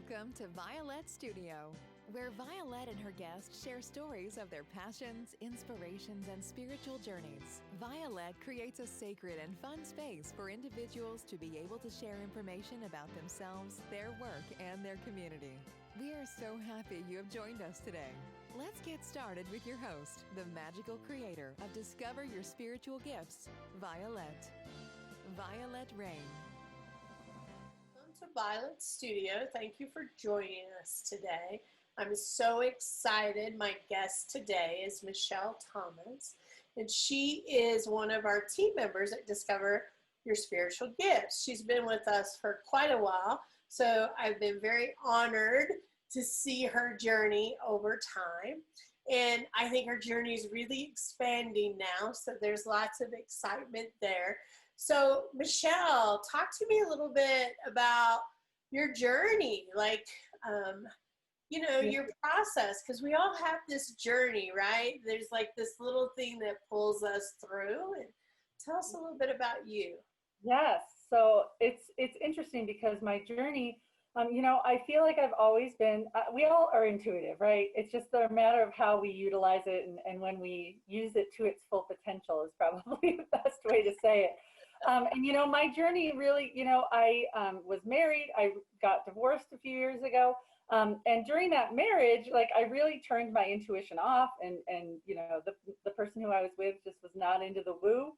Welcome to Vialet Studio, where Vialet and her guests share stories of their passions, inspirations, and spiritual journeys. Vialet creates a sacred and fun space for individuals to be able to share information about themselves, their work, and their community. We are so happy you have joined us today. Let's get started with your host, the magical creator of Discover Your Spiritual Gifts, Vialet. Vialet Rain. To Vialet Studio. Thank you for joining us today. I'm so excited. My guest today is Michele Thomas, and she is one of our team members at Discover Your Spiritual Gifts. She's been with us for quite a while, so I've been very honored to see her journey over time. And I think her journey is really expanding now, so there's lots of excitement there. So, Michele, talk to me a little bit about your journey, your process, because we all have this journey, right? There's like this little thing that pulls us through. And tell us a little bit about you. Yes, so it's interesting because my journey, I feel like I've always been, we all are intuitive, right? It's just a matter of how we utilize it and when we use it to its full potential is probably the best way to say it. My journey really, I was married, I got divorced a few years ago. And during that marriage, I really turned my intuition off and the person who I was with just was not into the woo.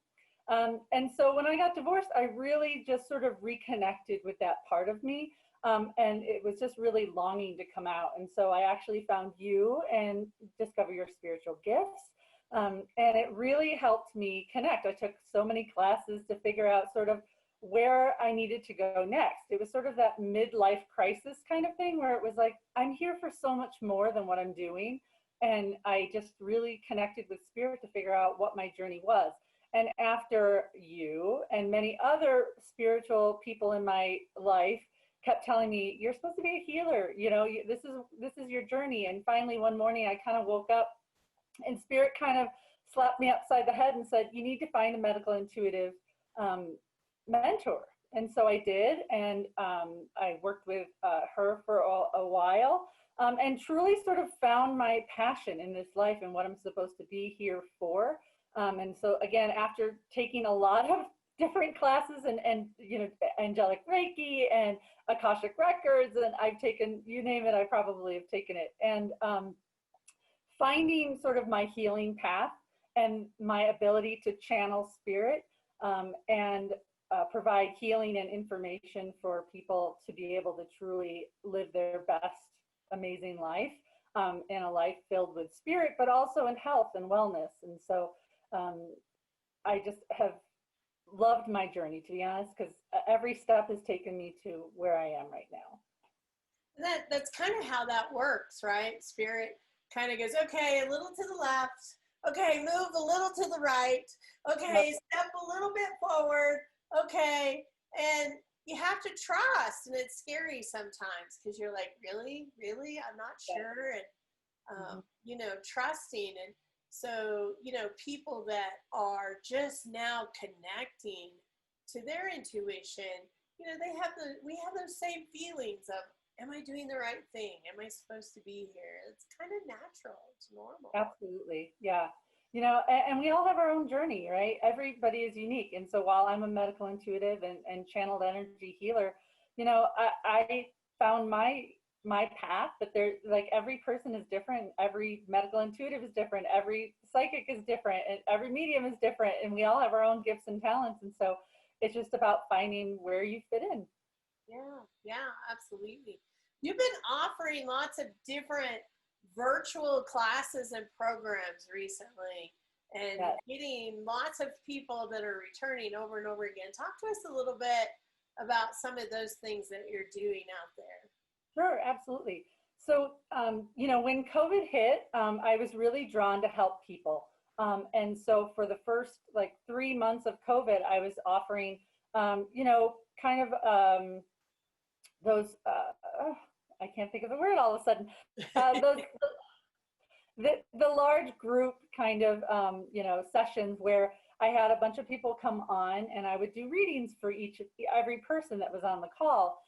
And so when I got divorced, I really just sort of reconnected with that part of me. And it was just really longing to come out. And so I actually found you and Discover Your Spiritual Gifts. And it really helped me connect. I took so many classes to figure out sort of where I needed to go next. It was sort of that midlife crisis kind of thing where it was like, I'm here for so much more than what I'm doing. And I just really connected with spirit to figure out what my journey was. And after you and many other spiritual people in my life kept telling me, you're supposed to be a healer, this is your journey. And finally one morning I kind of woke up and spirit kind of slapped me upside the head and said, you need to find a medical intuitive mentor. And so I did, and I worked with her for a while and truly sort of found my passion in this life and what I'm supposed to be here for. And so again, after taking a lot of different classes and angelic Reiki and Akashic Records, and I've taken, you name it, I probably have taken it. And finding sort of my healing path and my ability to channel spirit and provide healing and information for people to be able to truly live their best, amazing life in a life filled with spirit, but also in health and wellness. And so I just have loved my journey, to be honest, because every step has taken me to where I am right now. That's kind of how that works, right? Spirit kind of goes, okay, a little to the left. Okay, move a little to the right. Okay, step a little bit forward. Okay, and you have to trust, and it's scary sometimes because you're like, really? I'm not sure, and trusting. And so, people that are just now connecting to their intuition, we have those same feelings of, am I doing the right thing? Am I supposed to be here? It's kind of natural. It's normal. Absolutely. Yeah. And we all have our own journny, right? Everybody is unique. And so while I'm a medical intuitive and channeled energy healer, I found my path, but every person is different. Every medical intuitive is different. Every psychic is different, and every medium is different. And we all have our own gifts and talents. And so it's just about finding where you fit in. Yeah, absolutely. You've been offering lots of different virtual classes and programs recently and getting lots of people that are returning over and over again. Talk to us a little bit about some of those things that you're doing out there. Sure, absolutely. So, when COVID hit, I was really drawn to help people. And so for the first 3 months of COVID, I was offering, those, I can't think of the word all of a sudden, the large group kind of, sessions where I had a bunch of people come on and I would do readings for every person that was on the call.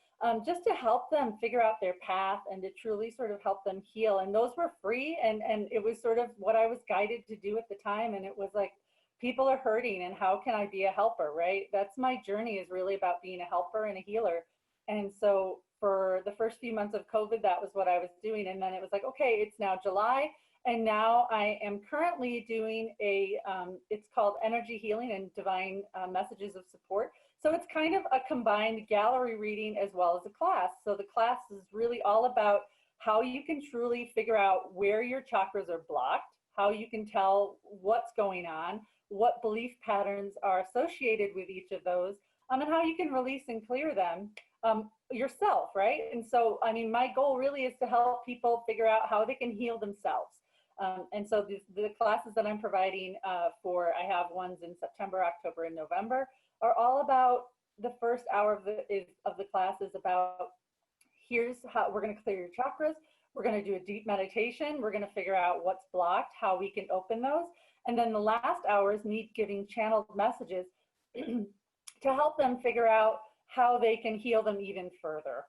just to help them figure out their path and to truly sort of help them heal. And those were free, and it was sort of what I was guided to do at the time. And it was like, people are hurting, and how can I be a helper, right? That's my journey, is really about being a helper and a healer. And so for the first few months of COVID, that was what I was doing. And then it was like, okay, it's now July. And now I am currently doing it's called Energy Healing and Divine Messages of Support. So it's kind of a combined gallery reading as well as a class. So the class is really all about how you can truly figure out where your chakras are blocked, how you can tell what's going on, what belief patterns are associated with each of those, and how you can release and clear them yourself, right? And so, I mean, my goal really is to help people figure out how they can heal themselves. And so the classes that I'm providing I have ones in September, October, and November, are all about, the first hour of the class is about, here's how we're going to clear your chakras. We're going to do a deep meditation. We're going to figure out what's blocked, how we can open those. And then the last hour is me giving channeled messages to help them figure out how they can heal them even further.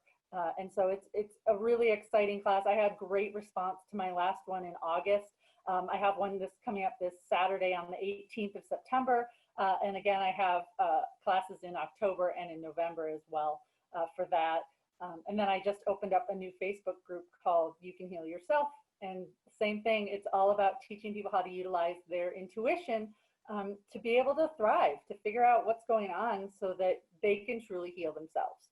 And so it's a really exciting class. I had great response to my last one in August. I have one coming up this Saturday on the 18th of September. And again, I have classes in October and in November as well for that. And then I just opened up a new Facebook group called You Can Heal Yourself. And same thing, it's all about teaching people how to utilize their intuition to be able to thrive, to figure out what's going on so that they can truly heal themselves.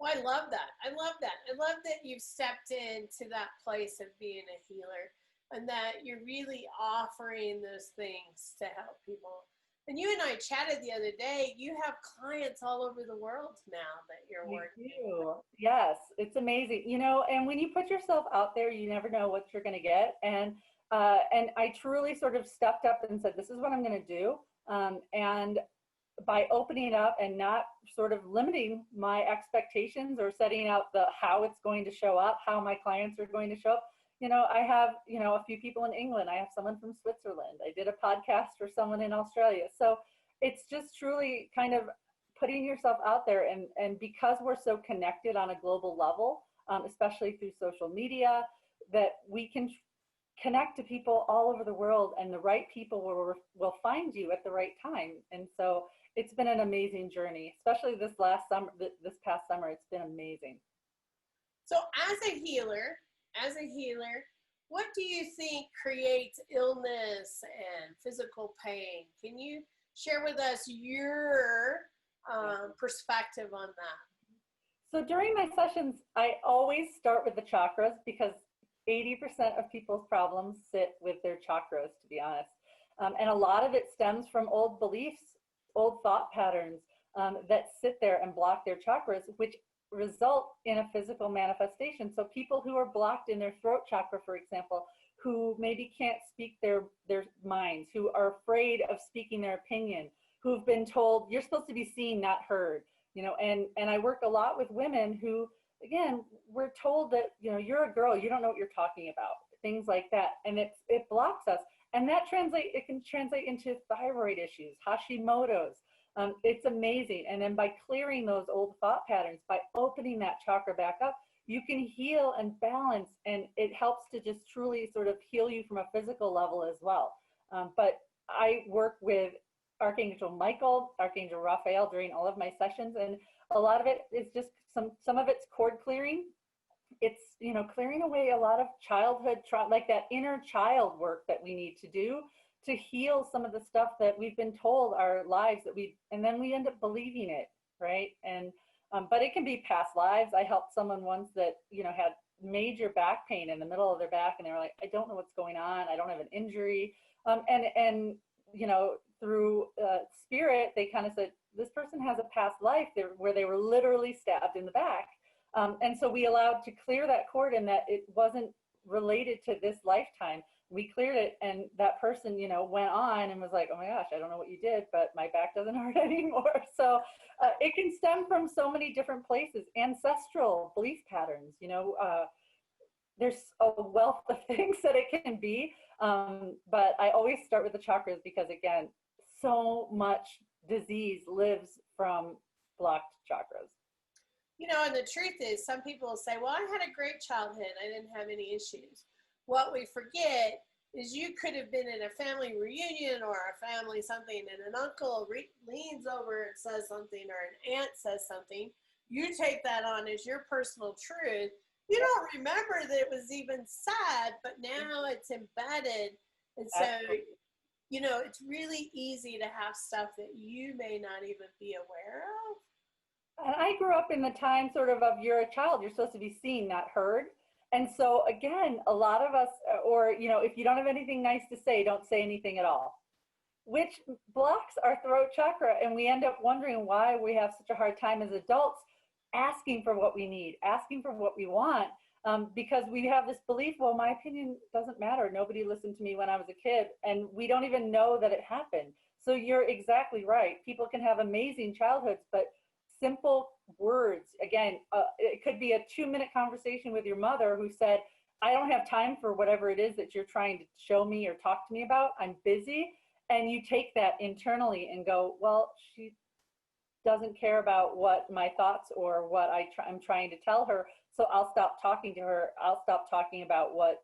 Well, I love that. I love that. I love that you've stepped into that place of being a healer, and that you're really offering those things to help people. And you and I chatted the other day. You have clients all over the world now that you're working with. Yes, it's amazing. You know, and when you put yourself out there, you never know what you're going to get. And I truly sort of stepped up and said, this is what I'm going to do. And by opening up and not sort of limiting my expectations or setting out how it's going to show up, how my clients are going to show up. You know, I have, a few people in England. I have someone from Switzerland. I did a podcast for someone in Australia. So it's just truly kind of putting yourself out there. And because we're so connected on a global level, especially through social media, that we can connect to people all over the world, and the right people will find you at the right time. And so it's been an amazing journey, especially this past summer. It's been amazing. So as a healer, what do you think creates illness and physical pain? Can you share with us your perspective on that? So during my sessions, I always start with the chakras, because 80% of people's problems sit with their chakras, to be honest. And a lot of it stems from old beliefs, old thought patterns that sit there and block their chakras, which result in a physical manifestation. So people who are blocked in their throat chakra, for example, who maybe can't speak their minds, who are afraid of speaking their opinion, who've been told you're supposed to be seen, not heard, and I work a lot with women who, again, we're told that, you're a girl, you don't know what you're talking about, things like that. And it blocks us. And it can translate into thyroid issues, Hashimoto's. It's amazing. And then by clearing those old thought patterns, by opening that chakra back up, you can heal and balance, and it helps to just truly sort of heal you from a physical level as well. But I work with Archangel Michael, Archangel Raphael during all of my sessions, and a lot of it is just some of it's cord clearing. It's, clearing away a lot of childhood, like that inner child work that we need to do to heal some of the stuff that we've been told our lives and then we end up believing it, right? And but it can be past lives. I helped someone once that had major back pain in the middle of their back, and they were like, I don't know what's going on, I don't have an injury, and through spirit, they kind of said, this person has a past life where they were literally stabbed in the back. And so we allowed to clear that cord, and that it wasn't related to this lifetime. We cleared it, and that person, went on and was like, oh my gosh, I don't know what you did, but my back doesn't hurt anymore. So it can stem from so many different places. Ancestral belief patterns, there's a wealth of things that it can be. But I always start with the chakras, because again, so much disease lives from blocked chakras. And the truth is, some people say, well, I had a great childhood. I didn't have any issues. What we forget is you could have been in a family reunion or a family something, and an uncle leans over and says something, or an aunt says something. You take that on as your personal truth. You don't remember that it was even said, but now it's embedded. And so, it's really easy to have stuff that you may not even be aware of. And I grew up in the time sort of you're a child, you're supposed to be seen, not heard. And so again, a lot of us, or, if you don't have anything nice to say, don't say anything at all, which blocks our throat chakra. And we end up wondering why we have such a hard time as adults asking for what we need, asking for what we want, because we have this belief, well, my opinion doesn't matter. Nobody listened to me when I was a kid, and we don't even know that it happened. So you're exactly right. People can have amazing childhoods, but simple words, again, it could be a 2-minute conversation with your mother who said, I don't have time for whatever it is that you're trying to show me or talk to me about. I'm busy. And you take that internally and go, well, she doesn't care about what my thoughts or what I'm trying to tell her. So I'll stop talking to her. I'll stop talking about what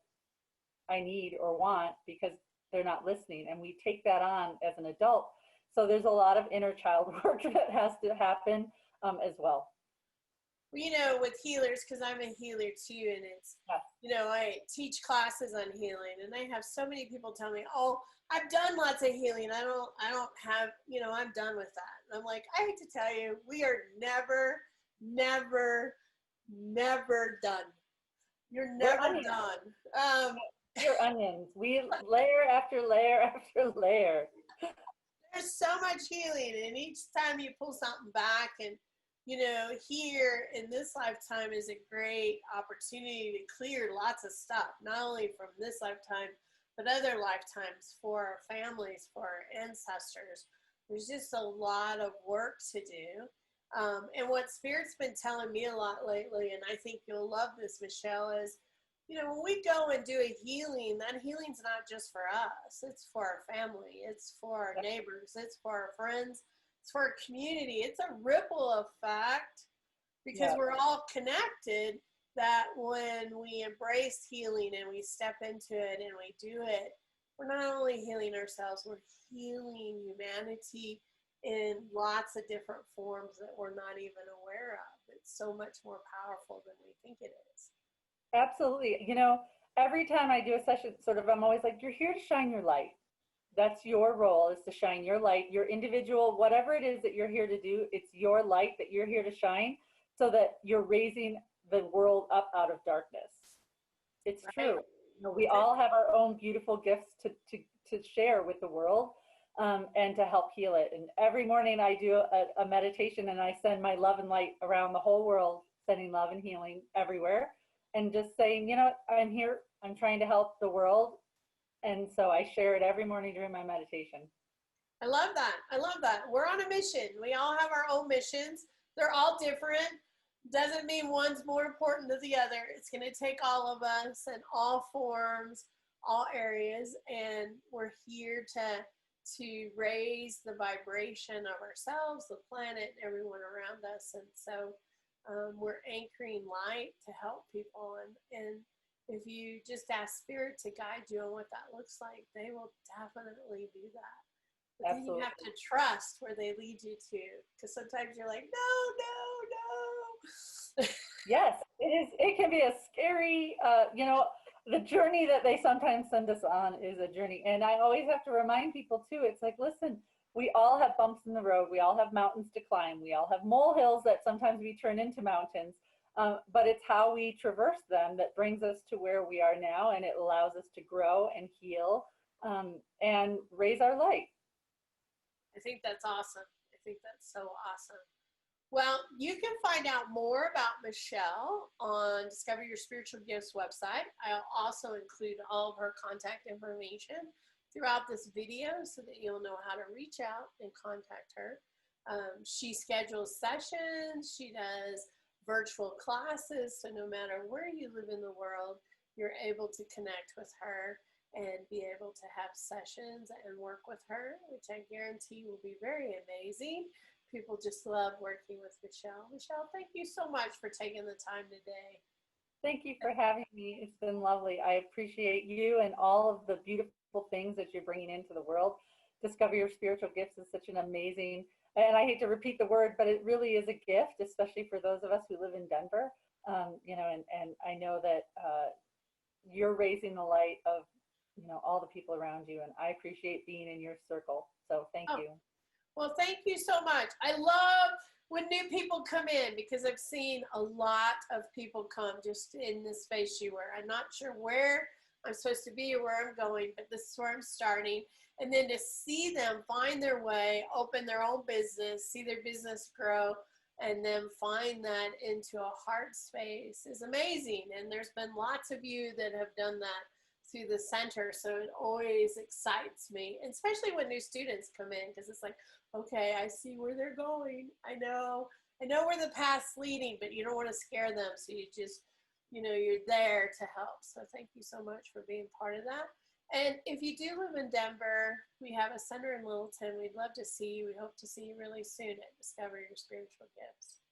I need or want because they're not listening. And we take that on as an adult. So there's a lot of inner child work that has to happen as well. Well, with healers, because I'm a healer too, and it's, I teach classes on healing, and I have so many people tell me, oh, I've done lots of healing. I don't have, I'm done with that. And I'm like, I hate to tell you, we are never, never, never done. You're never done. You're onions. We layer after layer after layer. There's so much healing, and each time you pull something back, and here in this lifetime is a great opportunity to clear lots of stuff, not only from this lifetime, but other lifetimes for our families, for our ancestors. There's just a lot of work to do. And what Spirit's been telling me a lot lately, and I think you'll love this, Michele, is, when we go and do a healing, that healing's not just for us. It's for our family. It's for our neighbors. It's for our friends. It's for our community. It's a ripple effect because we're all connected, that when we embrace healing and we step into it and we do it, we're not only healing ourselves, we're healing humanity in lots of different forms that we're not even aware of. It's so much more powerful than we think it is. Absolutely. Every time I do a session, I'm always like, you're here to shine your light. That's your role, is to shine your light, your individual, whatever it is that you're here to do, it's your light that you're here to shine so that you're raising the world up out of darkness. It's true. We all have our own beautiful gifts to share with the world and to help heal it. And every morning I do a meditation and I send my love and light around the whole world, sending love and healing everywhere. And just saying, I'm here, I'm trying to help the world. And so I share it every morning during my meditation. I love that. I love that. We're on a mission. We all have our own missions. They're all different. Doesn't mean one's more important than the other. It's going to take all of us in all forms, all areas. And we're here to raise the vibration of ourselves, the planet, and everyone around us. And so we're anchoring light to help people, and if you just ask Spirit to guide you on what that looks like, they will definitely do that. But then you have to trust where they lead you to, because sometimes you're like, no. Yes, it is. It can be a scary, the journey that they sometimes send us on is a journey. And I always have to remind people too, it's like, listen, we all have bumps in the road. We all have mountains to climb. We all have molehills that sometimes we turn into mountains. But it's how we traverse them that brings us to where we are now, and it allows us to grow and heal and raise our light. I think that's awesome. I think that's so awesome. Well, you can find out more about Michele on Discover Your Spiritual Gifts website. I'll also include all of her contact information throughout this video so that you'll know how to reach out and contact her. She schedules sessions. She does virtual classes, so no matter where you live in the world, you're able to connect with her and be able to have sessions and work with her, which I guarantee will be very amazing. people just love working with Michele. Michele, thank you so much for taking the time today. Thank you for having me. It's been lovely. I appreciate you and all of the beautiful things that you're bringing into the world. Discover Your Spiritual Gifts is such an amazing, and I hate to repeat the word, but it really is a gift, especially for those of us who live in Denver. And I know that you're raising the light of, all the people around you, and I appreciate being in your circle. So thank you. Well, thank you so much. I love when new people come in, because I've seen a lot of people come just in the space you were. I'm not sure where I'm supposed to be or where I'm going, but this is where I'm starting. And then to see them find their way, open their own business, see their business grow, and then find that into a heart space is amazing. And there's been lots of you that have done that through the center, so it always excites me, and especially when new students come in, because it's like, okay, I see where they're going. I know where the path's leading, but you don't want to scare them, so you just, you're there to help. So thank you so much for being part of that. And if you do live in Denver, we have a center in Littleton. We'd love to see you. We hope to see you really soon at Discover Your Spiritual Gifts.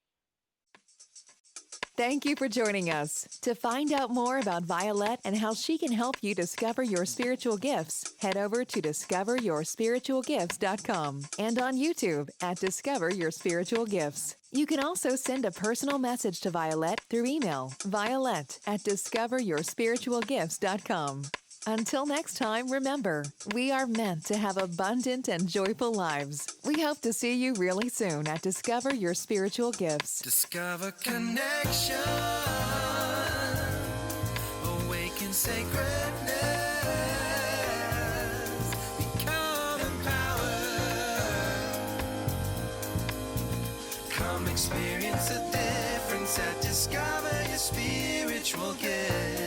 Thank you for joining us. To find out more about Vialet and how she can help you discover your spiritual gifts, head over to discoveryourspiritualgifts.com and on YouTube at Discover Your Spiritual Gifts. You can also send a personal message to Vialet through email, violet@discoveryourspiritualgifts.com. Until next time, remember, we are meant to have abundant and joyful lives. We hope to see you really soon at Discover Your Spiritual Gifts. Discover connection, awaken sacredness, become empowered. Come experience the difference at Discover Your Spiritual Gifts.